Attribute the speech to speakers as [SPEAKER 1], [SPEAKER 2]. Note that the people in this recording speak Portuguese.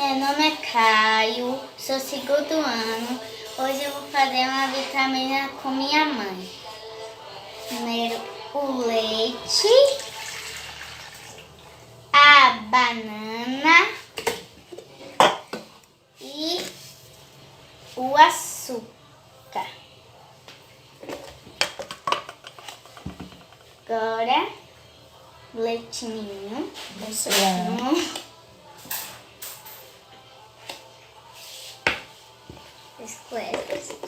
[SPEAKER 1] Meu nome é Caio, sou segundo ano. Hoje eu vou fazer uma vitamina com minha mãe. Primeiro o leite, a banana e o açúcar. Agora, o leitinho. Escleve.